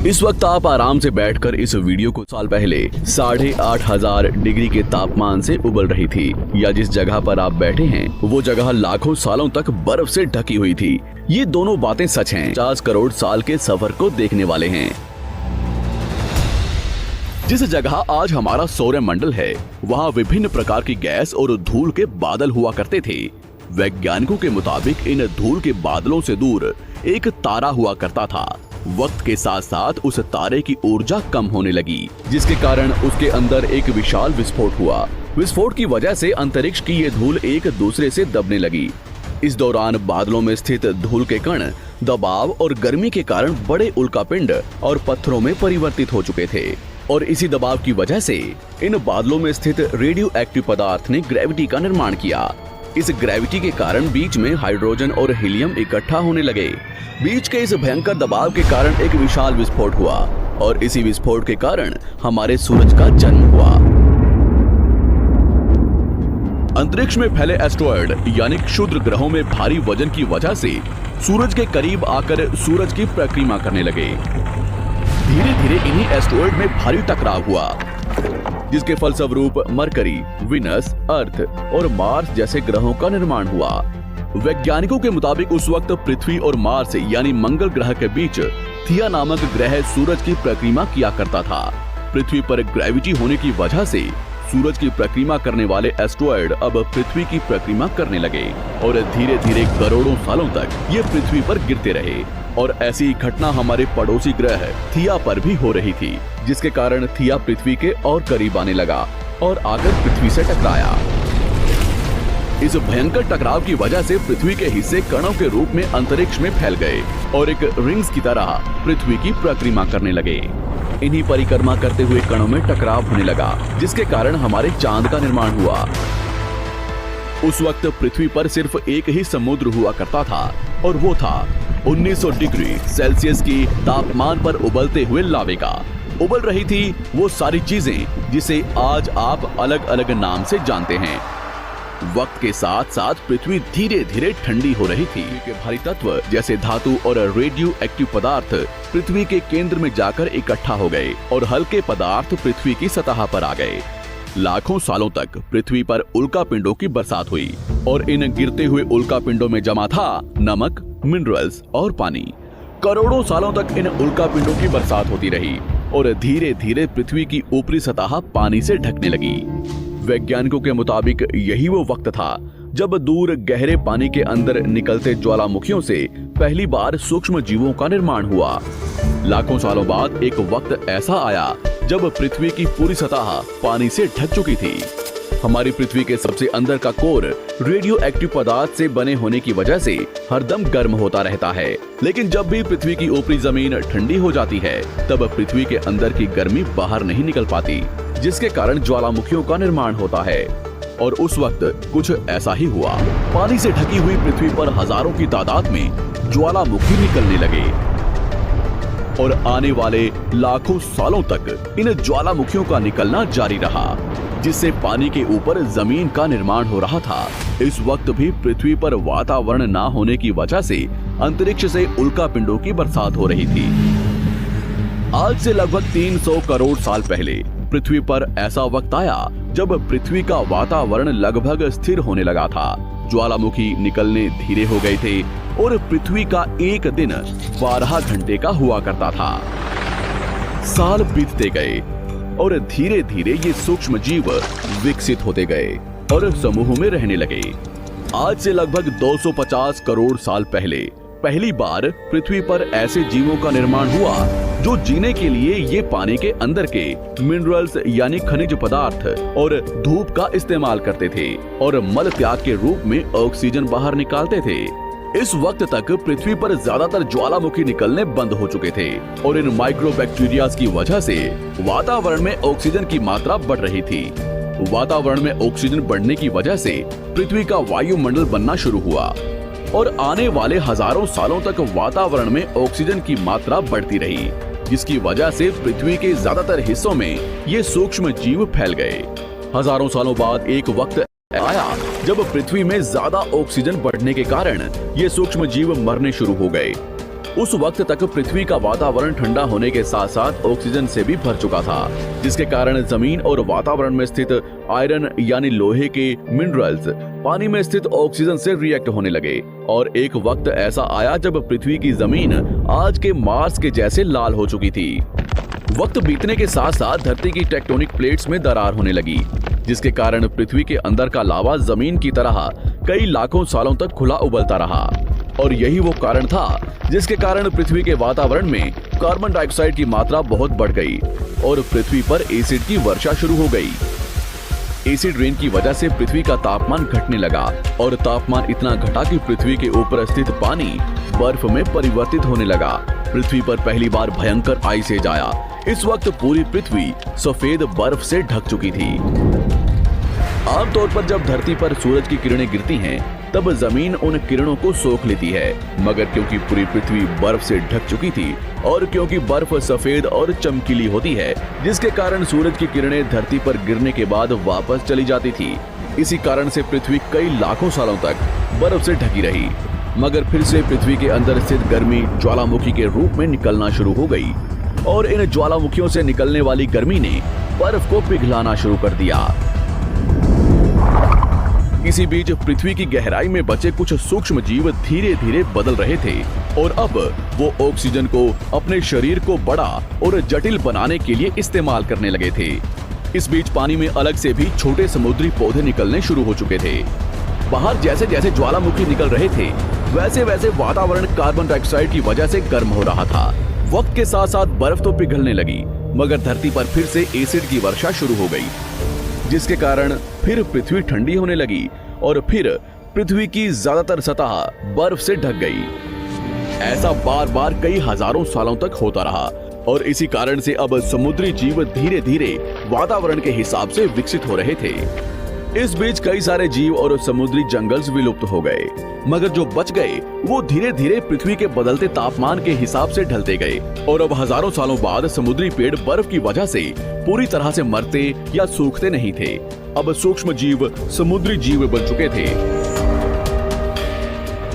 इस वक्त आप आराम से बैठकर इस वीडियो को साल पहले 8,500 डिग्री के तापमान से उबल रही थी, या जिस जगह पर आप बैठे हैं वो जगह लाखों सालों तक बर्फ से ढकी हुई थी। ये दोनों बातें सच हैं। 50 करोड़ साल के सफर को देखने वाले हैं। जिस जगह आज हमारा सौरमंडल है, वहाँ विभिन्न प्रकार की गैस और धूल के बादल हुआ करते थे। वैज्ञानिकों के मुताबिक इन धूल के बादलों से दूर एक तारा हुआ करता था। वक्त के साथ साथ उस तारे की ऊर्जा कम होने लगी, जिसके कारण उसके अंदर एक विशाल विस्फोट हुआ। विस्फोट की वजह से अंतरिक्ष की ये धूल एक दूसरे से दबने लगी। इस दौरान बादलों में स्थित धूल के कण दबाव और गर्मी के कारण बड़े उल्कापिंड और पत्थरों में परिवर्तित हो चुके थे, और इसी दबाव की वजह से इन बादलों में स्थित रेडियो एक्टिव पदार्थ ने ग्रेविटी का निर्माण किया। इस ग्रेविटी के कारण बीच में हाइड्रोजन और हीलियम इकट्ठा होने लगे। बीच के इस भयंकर दबाव के कारण एक विशाल विस्फोट हुआ, और इसी विस्फोट के कारण हमारे सूरज का जन्म हुआ। अंतरिक्ष में फैले एस्टेरॉयड यानी क्षुद्र ग्रहों में भारी वजन की वजह से सूरज के करीब आकर सूरज की परिक्रमा करने लगे। धीरे धीरे इन्हीं एस्टेरॉयड में भारी टकराव हुआ, जिसके फलस्वरूप मरकरी, विनस, अर्थ और मार्स जैसे ग्रहों का निर्माण हुआ। वैज्ञानिकों के मुताबिक उस वक्त पृथ्वी और मार्स यानी मंगल ग्रह के बीच थिया नामक ग्रह सूरज की परिक्रमा किया करता था। पृथ्वी पर ग्रेविटी होने की वजह से सूरज की परिक्रमा करने वाले एस्टेरॉयड अब पृथ्वी की परिक्रमा करने लगे, और धीरे धीरे करोड़ों सालों तक ये पृथ्वी पर गिरते रहे। और ऐसी घटना हमारे पड़ोसी ग्रह थिया पर भी हो रही थी, जिसके कारण थिया पृथ्वी के और करीब आने लगा और आकर पृथ्वी से टकराया। इस भयंकर टकराव की वजह से पृथ्वी के हिस्से कणों के रूप में अंतरिक्ष में फैल गए और एक रिंग्स की तरह पृथ्वी की परिक्रमा करने लगे। इन्हीं परिक्रमा करते हुए कणों में टकराव होने लगा, जिसके कारण हमारे चांद का निर्माण हुआ। उस वक्त पृथ्वी पर सिर्फ एक ही समुद्र हुआ करता था, और वो था 1900 डिग्री सेल्सियस की तापमान पर उबलते हुए लावे का। उबल रही थी वो सारी चीजें जिसे आज आप अलग अलग नाम से जानते हैं। वक्त के साथ साथ पृथ्वी धीरे धीरे ठंडी हो रही थी। भारी तत्व जैसे धातु और रेडियो एक्टिव पदार्थ पृथ्वी के केंद्र में जाकर इकट्ठा हो गए, और हल्के पदार्थ पृथ्वी की सतह पर आ गए। लाखों सालों तक पृथ्वी पर उल्कापिंडों की बरसात हुई, और इन गिरते हुए उल्कापिंडों में जमा था नमक, मिनरल्स और पानी। करोड़ों सालों तक इन उल्कापिंडों की बरसात होती रही, और धीरे धीरे पृथ्वी की ऊपरी सतह पानी से ढकने लगी। वैज्ञानिकों के मुताबिक यही वो वक्त था जब दूर गहरे पानी के अंदर निकलते ज्वालामुखियों से पहली बार सूक्ष्म जीवों का निर्माण हुआ। लाखों सालों बाद एक वक्त ऐसा आया जब पृथ्वी की पूरी सतह पानी से ढक चुकी थी। हमारी पृथ्वी के सबसे अंदर का कोर रेडियो एक्टिव पदार्थ से बने होने की वजह से हरदम गर्म होता रहता है, लेकिन जब भी पृथ्वी की ऊपरी जमीन ठंडी हो जाती है, तब पृथ्वी के अंदर की गर्मी बाहर नहीं निकल पाती, जिसके कारण ज्वालामुखियों का निर्माण होता है। और उस वक्त कुछ ऐसा ही हुआ। पानी से ढकी हुई पृथ्वी पर हजारों की तादाद में ज्वालामुखी निकलने लगे, और आने वाले लाखों सालों तक इन ज्वालामुखियों का निकलना जारी रहा, जिससे पानी के ऊपर जमीन का निर्माण हो रहा था। इस वक्त भी पृथ्वी पर वातावरण ना होने की वजह से अंतरिक्ष से उल्कापिंडों की बरसात हो रही थी। आज से लगभग 300 करोड़ साल पहले पृथ्वी पर ऐसा वक्त आया जब पृथ्वी का वातावरण लगभग स्थिर होने लगा था। ज्वालामुखी निकलने धीरे हो गए थे, और पृथ्वी का एक दिन 12 घंटे का हुआ करता था। साल बीतते गए, और धीरे धीरे ये सूक्ष्म जीव विकसित होते गए और समूह में रहने लगे। आज से लगभग 250 करोड़ साल पहले पहली बार पृथ्वी पर ऐसे जीवों का निर्माण हुआ जो जीने के लिए ये पानी के अंदर के मिनरल्स यानी खनिज पदार्थ और धूप का इस्तेमाल करते थे, और मल त्याग के रूप में ऑक्सीजन बाहर निकालते थे। इस वक्त तक पृथ्वी पर ज्यादातर ज्वालामुखी निकलने बंद हो चुके थे, और इन माइक्रोबैक्टीरिया की वजह से वातावरण में ऑक्सीजन की मात्रा बढ़ रही थी। वातावरण में ऑक्सीजन बढ़ने की वजह से पृथ्वी का वायुमंडल बनना शुरू हुआ, और आने वाले हजारों सालों तक वातावरण में ऑक्सीजन की मात्रा बढ़ती रही, जिसकी वजह से पृथ्वी के ज्यादातर हिस्सों में ये सूक्ष्म जीव फैल गए। हजारों सालों बाद एक वक्त आया जब पृथ्वी में ज्यादा ऑक्सीजन बढ़ने के कारण ये सूक्ष्म जीव मरने शुरू हो गए। उस वक्त तक पृथ्वी का वातावरण ठंडा होने के साथ साथ ऑक्सीजन से भी भर चुका था, जिसके कारण जमीन और वातावरण में स्थित आयरन यानी लोहे के मिनरल्स पानी में स्थित ऑक्सीजन से रिएक्ट होने लगे और एक वक्त ऐसा आया जब पृथ्वी की जमीन आज के मार्स के जैसे लाल हो चुकी थी। वक्त बीतने के साथ साथ धरती की टेक्टोनिक प्लेट्स में दरार होने लगी, जिसके कारण पृथ्वी के अंदर का लावा जमीन की तरह कई लाखों सालों तक खुला उबलता रहा और यही वो कारण था जिसके कारण पृथ्वी के वातावरण में कार्बन डाइऑक्साइड की मात्रा बहुत बढ़ गई और पृथ्वी पर एसिड की वर्षा शुरू हो गई। एसिड रेन की वजह से पृथ्वी का तापमान घटने लगा और तापमान इतना घटा कि पृथ्वी के ऊपर स्थित पानी बर्फ में परिवर्तित होने लगा। पृथ्वी पर पहली बार भयंकर आइस एज आया। इस वक्त पूरी पृथ्वी सफेद बर्फ से ढक चुकी थी। आमतौर पर जब धरती पर सूरज की किरणें गिरती हैं, तब जमीन उन किरणों को सोख लेती है, मगर क्योंकि पूरी पृथ्वी बर्फ से ढक चुकी थी और क्योंकि बर्फ सफेद और चमकीली होती है, जिसके कारण सूरज की किरणें धरती पर गिरने के बाद वापस चली जाती थी। इसी कारण से पृथ्वी कई लाखों सालों तक बर्फ से ढकी रही, मगर फिर से पृथ्वी के अंदर स्थित गर्मी ज्वालामुखी के रूप में निकलना शुरू हो गई और इन ज्वालामुखियों से निकलने वाली गर्मी ने बर्फ को पिघलाना शुरू कर दिया। इसी बीच पृथ्वी की गहराई में बचे कुछ सूक्ष्म जीव धीरे धीरे बदल रहे थे और अब वो ऑक्सीजन को अपने शरीर को बड़ा और जटिल बनाने के लिए इस्तेमाल करने लगे थे। इस बीच पानी में अलग से भी छोटे समुद्री पौधे निकलने शुरू हो चुके थे। बाहर जैसे जैसे ज्वालामुखी निकल रहे थे, वैसे वैसे वातावरण कार्बन डाइऑक्साइड की वजह से गर्म हो रहा था। वक्त के साथ साथ बर्फ तो पिघलने लगी, मगर धरती पर फिर से एसिड की वर्षा शुरू हो गई, जिसके कारण फिर पृथ्वी ठंडी होने लगी और फिर पृथ्वी की ज्यादातर सतह बर्फ से ढक गई। ऐसा बार बार कई हजारों सालों तक होता रहा और इसी कारण से अब समुद्री जीव धीरे धीरे वातावरण के हिसाब से विकसित हो रहे थे। इस बीच कई सारे जीव और समुद्री जंगल्स विलुप्त हो गए, मगर जो बच गए वो धीरे धीरे पृथ्वी के बदलते तापमान के हिसाब से ढलते गए और अब हजारों सालों बाद समुद्री पेड़ बर्फ की वजह से पूरी तरह से मरते या सूखते नहीं थे। अब सूक्ष्म जीव समुद्री जीव बन चुके थे।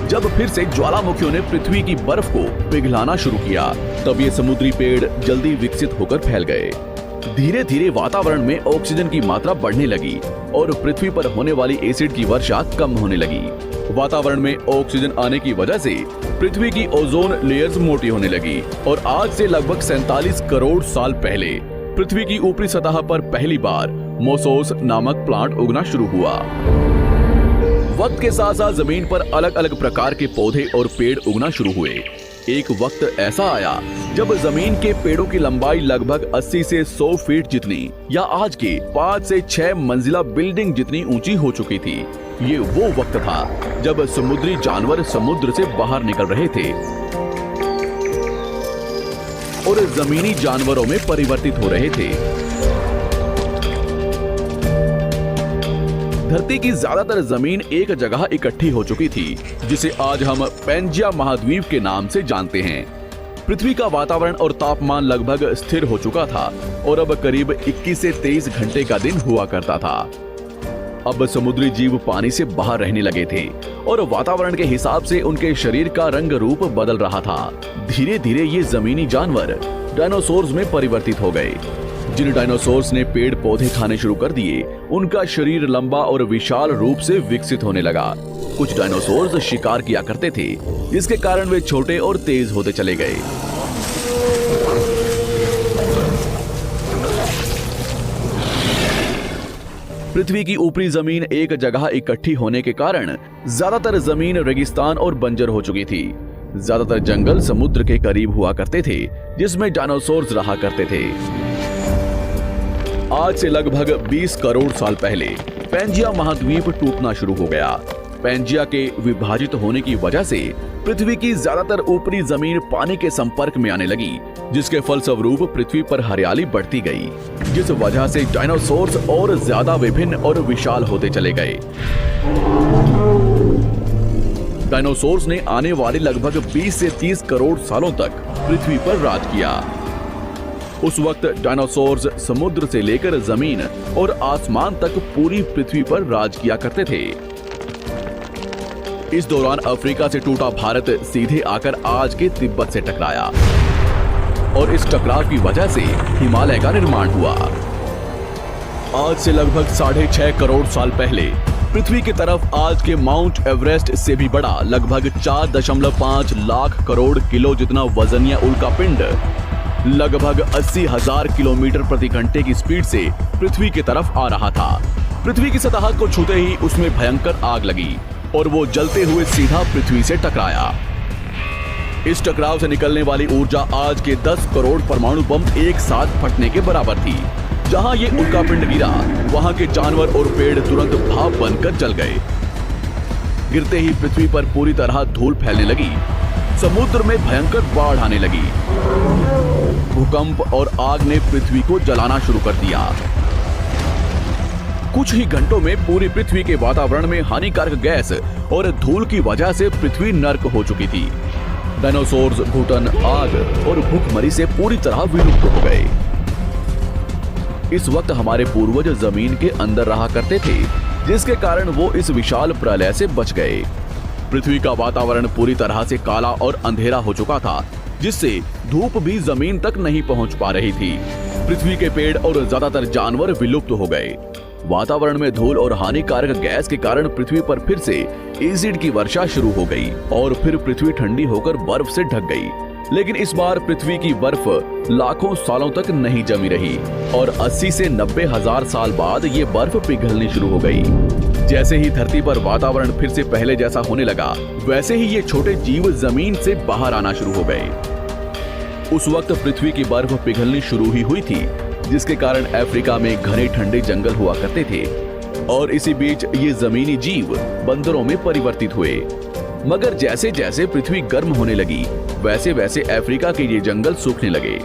जब फिर से ज्वालामुखियों ने पृथ्वी की बर्फ को पिघलाना शुरू किया, तब ये समुद्री पेड़ जल्दी विकसित होकर फैल गए। धीरे धीरे वातावरण में ऑक्सीजन की मात्रा बढ़ने लगी और पृथ्वी पर होने वाली एसिड की वर्षा कम होने लगी। वातावरण में ऑक्सीजन आने की वजह से पृथ्वी की ओजोन लेयर्स मोटी होने लगी और आज से लगभग 47 करोड़ साल पहले पृथ्वी की ऊपरी सतह पर पहली बार मोसोस नामक प्लांट उगना शुरू हुआ। वक्त के साथ साथ जमीन पर अलग अलग प्रकार के पौधे और पेड़ उगना शुरू हुए। एक वक्त ऐसा आया जब जमीन के पेड़ों की लंबाई लगभग 80 से 100 फीट जितनी या आज के 5 से 6 मंजिला बिल्डिंग जितनी ऊंची हो चुकी थी। ये वो वक्त था जब समुद्री जानवर समुद्र से बाहर निकल रहे थे और जमीनी जानवरों में परिवर्तित हो रहे थे। धरती की ज्यादातर जमीन एक जगह इकट्ठी हो चुकी थी, जिसे आज हम पैंजिया महाद्वीप के नाम से जानते हैं। पृथ्वी का वातावरण और तापमान लगभग स्थिर हो चुका था और अब करीब 21 से 23 घंटे का दिन हुआ करता था। अब समुद्री जीव पानी से बाहर रहने लगे थे और वातावरण के हिसाब से उनके शरीर का रंग रूप बदल रहा था। धीरे धीरे ये जमीनी जानवर डायनासोर्स में परिवर्तित हो गए। जिन डायनासोर्स ने पेड़ पौधे खाने शुरू कर दिए, उनका शरीर लंबा और विशाल रूप से विकसित होने लगा। कुछ डायनासोर्स शिकार किया करते थे, जिसके कारण वे छोटे और तेज होते चले गए। पृथ्वी की ऊपरी जमीन एक जगह इकट्ठी होने के कारण ज्यादातर जमीन रेगिस्तान और बंजर हो चुकी थी। ज्यादातर जंगल समुद्र के करीब हुआ करते थे, जिसमें डायनासोर्स रहा करते थे। आज से लगभग 20 करोड़ साल पहले पैंजिया महाद्वीप टूटना शुरू हो गया। पैंजिया के विभाजित होने की वजह से पृथ्वी की ज्यादातर ऊपरी जमीन पानी के संपर्क में आने लगी, जिसके फलस्वरूप पृथ्वी पर हरियाली बढ़ती गई, जिस वजह से डायनासोर्स और ज्यादा विभिन्न और विशाल होते चले गए। डायनासोर्स ने आने वाले लगभग 20 से 30 करोड़ सालों तक पृथ्वी पर राज किया। उस वक्त डायनासोर्स समुद्र से लेकर जमीन और आसमान तक पूरी पृथ्वी पर राज किया करते थे। इस दौरान अफ्रीका से टूटा भारत सीधे आकर आज के तिब्बत से टकराया और इस टकराव की वजह से हिमालय का निर्माण हुआ। आज से लगभग 6.5 करोड़ साल पहले पृथ्वी की तरफ आज के माउंट एवरेस्ट से भी बड़ा लगभग 4.5 लाख करोड़ किलो जितना वजनिया उल्कापिंड लगभग 80,000 किलोमीटर प्रति घंटे की स्पीड से पृथ्वी की तरफ आ रहा था। पृथ्वी की सतह को छूते ही उसमें भयंकर आग लगी और वो जलते हुए सीधा पृथ्वी से टकराया। इस टकराव से निकलने वाली ऊर्जा आज के 10 करोड़ परमाणु बम एक साथ फटने के बराबर थी। जहां ये उल्कापिंड गिरा, वहां के जानवर और पेड़ तुरंत भाप बनकर जल गए। गिरते ही पृथ्वी पर पूरी तरह धूल फैलने लगी। समुद्र में भयंकर बाढ़ आने लगी। भूकंप और आग ने पृथ्वी को जलाना शुरू कर दिया। कुछ ही घंटों में पूरी पृथ्वी के वातावरण में हानिकारक गैस और धूल की वजह से पृथ्वी नर्क हो चुकी थी। डायनासोर्स, घुटन, आग और भूखमरी से पूरी तरह विलुप्त हो गए। इस वक्त हमारे पूर्वज जमीन के अंदर रहा करते थे, जिसके कारण वो इस विशाल प्रलय से बच गए। पृथ्वी का वातावरण पूरी तरह से काला और अंधेरा हो चुका था, जिससे धूप भी जमीन तक नहीं पहुंच पा रही थी। पृथ्वी के पेड़ और ज्यादातर जानवर विलुप्त हो गए। वातावरण में धूल और हानिकारक गैस के कारण पृथ्वी पर फिर से एसिड की वर्षा शुरू हो गई और फिर पृथ्वी ठंडी होकर बर्फ से ढक गई। लेकिन इस बार पृथ्वी की बर्फ लाखों सालों तक नहीं जमी रही और 80 से 90 हजार साल बाद ये बर्फ पिघलनी शुरू हो गई। जैसे ही धरती पर वातावरण फिर से पहले जैसा होने लगा, वैसे ही ये छोटे जीव जमीन से बाहर आना शुरू हो गए। उस वक्त पृथ्वी की बर्फ पिघलनी शुरू ही हुई थी, जिसके कारण अफ्रीका में घने ठंडे जंगल हुआ करते थे और इसी बीच ये जमीनी जीव बंदरों में परिवर्तित हुए। मगर जैसे जैसे पृथ्वी गर्म होने लगी, वैसे वैसे अफ्रीका के ये जंगल सूखने लगे।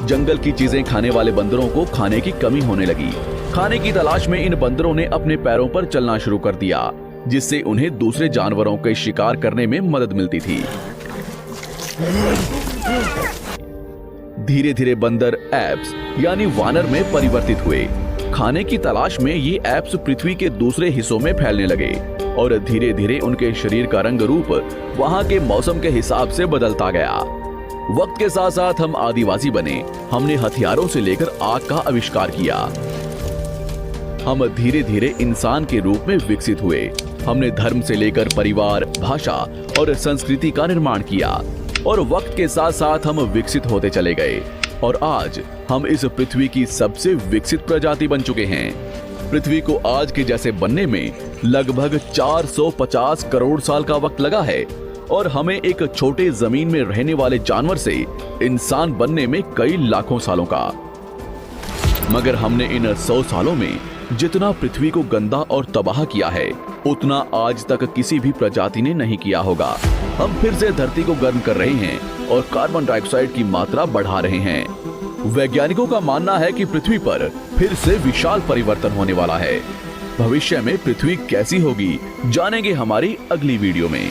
जंगल की चीजें खाने वाले बंदरों को खाने की कमी होने लगी। खाने की तलाश में इन बंदरों ने अपने पैरों पर चलना शुरू कर दिया, जिससे उन्हें दूसरे जानवरों के शिकार करने में मदद मिलती थी। धीरे धीरे बंदर एप्स यानी वानर में परिवर्तित हुए। खाने की तलाश में ये एप्स पृथ्वी के दूसरे हिस्सों में फैलने लगे और धीरे धीरे उनके शरीर का रंग रूप वहां के मौसम के हिसाब से बदलता गया। वक्त के साथ साथ हम आदिवासी बने। हमने हथियारों से लेकर आग का आविष्कार किया। हम धीरे धीरे इंसान के रूप में विकसित हुए। हमने धर्म से लेकर परिवार, भाषा और संस्कृति का निर्माण किया और वक्त के साथ साथ हम विकसित होते चले गए और आज हम इस पृथ्वी की सबसे विकसित प्रजाति बन चुके हैं। पृथ्वी को आज के जैसे बनने में लगभग 450 करोड़ साल का वक्त लगा है और हमें एक छोटे जमीन में रहने वाले जानवर से इंसान बनने में कई लाखों सालों का। मगर हमने इन 100 सालों में जितना पृथ्वी को गंदा और तबाह किया है, उतना आज तक किसी भी प्रजाति ने नहीं किया होगा। हम फिर से धरती को गर्म कर रहे हैं और कार्बन डाइऑक्साइड की मात्रा बढ़ा रहे हैं। वैज्ञानिकों का मानना है कि पृथ्वी पर फिर से विशाल परिवर्तन होने वाला है। भविष्य में पृथ्वी कैसी होगी, जानेंगे हमारी अगली वीडियो में।